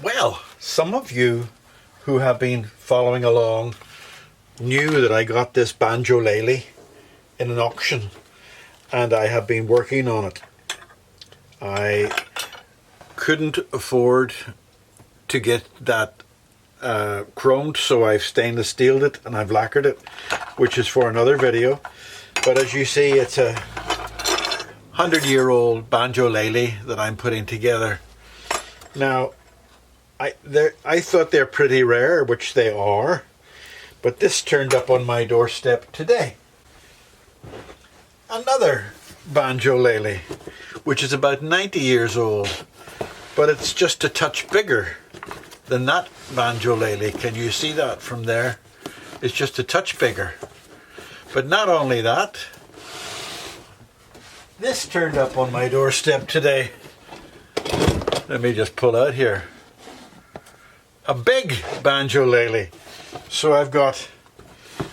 Well, some of you who have been following along knew that I got this Banjolele in an auction and I have been working on it. I couldn't afford to get that chromed, so I've stainless steeled it and I've lacquered it, which is for another video. But as you see, it's a 100-year-old Banjolele that I'm putting together. Now, I thought they're pretty rare, which they are, but this turned up on my doorstep today. Another Banjolele, which is about 90 years old, but it's just a touch bigger than that Banjolele. Can you see that from there? It's just a touch bigger. But not only that, this turned up on my doorstep today. Let me just pull out here. A big Banjolele. So I've got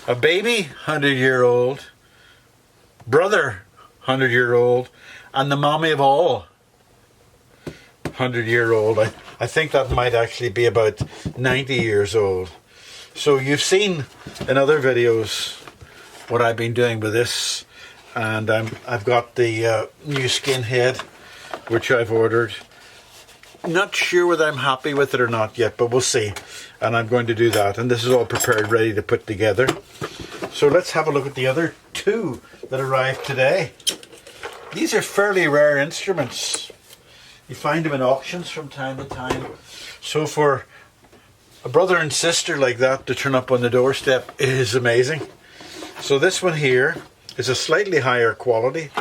a baby 100-year-old, brother 100-year-old, and the mommy of all 100-year-old. I think that might actually be about 90 years old. So you've seen in other videos what I've been doing with this, and I've got the new skin head, which I've ordered. Not sure whether I'm happy with it or not yet, but we'll see. And I'm going to do that, and this is all prepared, ready to put together. So let's have a look at the other two that arrived today. These are fairly rare instruments. You find them in auctions from time to time. So for a brother and sister like that to turn up on the doorstep is amazing. So this one here is a slightly higher quality.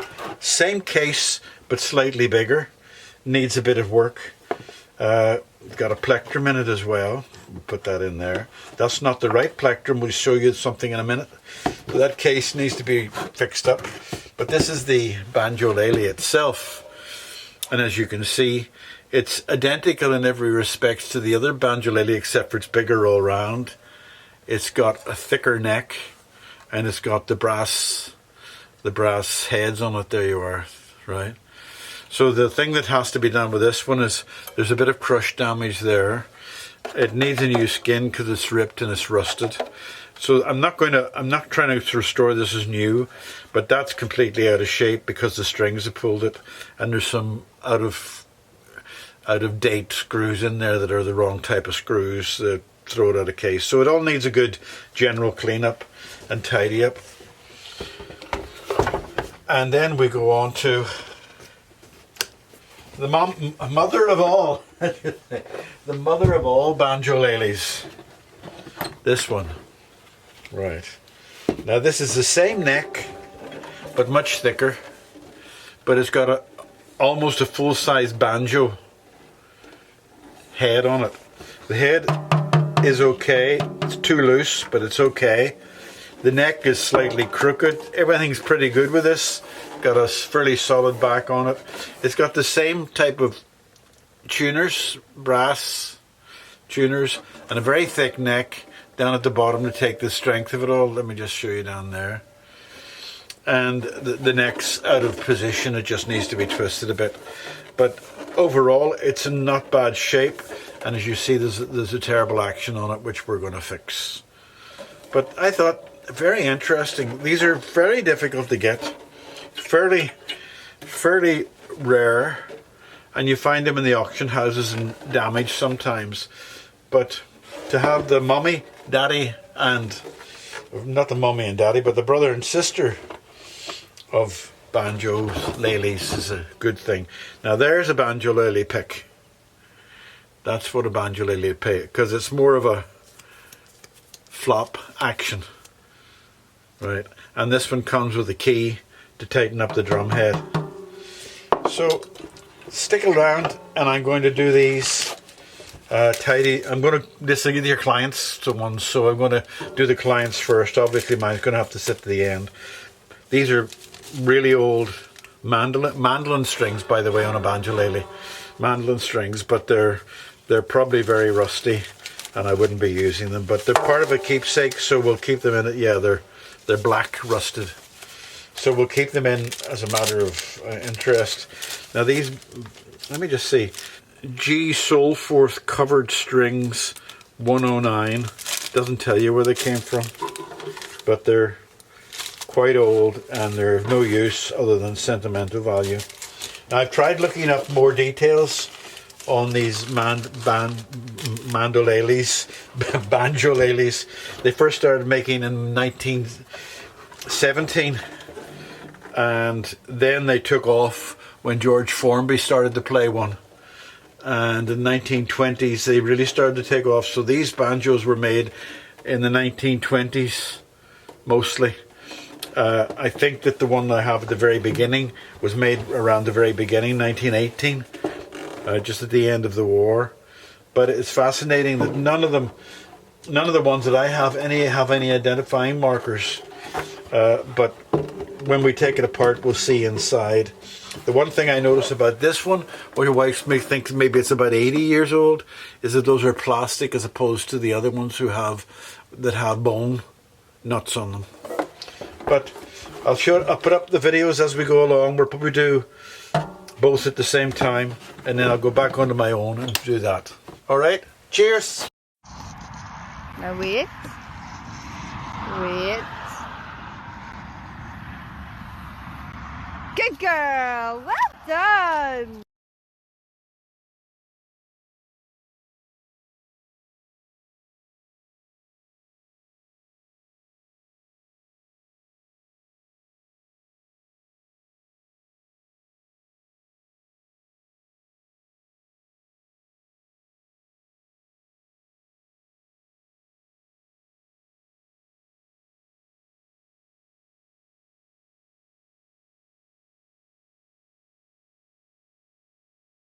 Same case, but slightly bigger. Needs a bit of work. Got a plectrum in it as well. We'll put that in there. That's not the right plectrum. We'll show you something in a minute. So that case needs to be fixed up. But this is the Banjolele itself. And as you can see, it's identical in every respect to the other Banjolele, except for it's bigger all round. It's got a thicker neck, and it's got the brass heads on it. There you are, right? So the thing that has to be done with this one is there's a bit of crush damage there. It needs a new skin because it's ripped and it's rusted. So I'm not trying to restore this as new, but that's completely out of shape because the strings have pulled it, and there's some out of date screws in there that are the wrong type of screws that throw it out of case. So it all needs a good general cleanup and tidy up. And then we go on to the mother of all, the mother of all Banjoleles. This one. Right. Now this is the same neck, but much thicker. But it's got almost a full-size banjo head on it. The head is okay. It's too loose, but it's okay. The neck is slightly crooked. Everything's pretty good with this. Got a fairly solid back on it. It's got the same type of tuners, brass tuners, and a very thick neck down at the bottom to take the strength of it all. Let me just show you down there. And the neck's out of position. It just needs to be twisted a bit. But overall, it's in not bad shape. And as you see, there's a terrible action on it, which we're going to fix. But I thought, very interesting. These are very difficult to get. Fairly rare. And you find them in the auction houses and damaged sometimes. But to have the mummy, daddy, and not the mummy and daddy, but the brother and sister of Banjoleles is a good thing. Now there's a Banjolele pick. That's what a Banjolele pick, because it's more of a flop action, right? And this one comes with a key to tighten up the drum head. So stick around, and I'm going to do these tidy. I'm going to distribute your clients to one, so I'm going to do the clients first. Obviously mine's going to have to sit to the end. These are really old mandolin strings, by the way, on a Banjolele. Mandolin strings, but they're probably very rusty, and I wouldn't be using them. But they're part of a keepsake, so we'll keep them in it. Yeah, they're black rusted, so we'll keep them in as a matter of interest. Now these, let me just see. G Soulforth covered strings 109. Doesn't tell you where they came from, but they're quite old and they're of no use other than sentimental value. Now, I've tried looking up more details on these banjoleles. They first started making in 1917, and then they took off when George Formby started to play one. And in the 1920s they really started to take off. So these banjos were made in the 1920s mostly. I think that the one I have at the very beginning was made around the very beginning, 1918, just at the end of the war. But it's fascinating that none of the ones that I have any identifying markers. But when we take it apart, we'll see inside. The one thing I notice about this one, or your wife may think maybe it's about 80 years old, is that those are plastic as opposed to the other ones that have bone nuts on them. But I'll put up the videos as we go along. We'll probably do both at the same time, and then I'll go back onto my own and do that. All right, cheers. Now wait. Good girl, well done.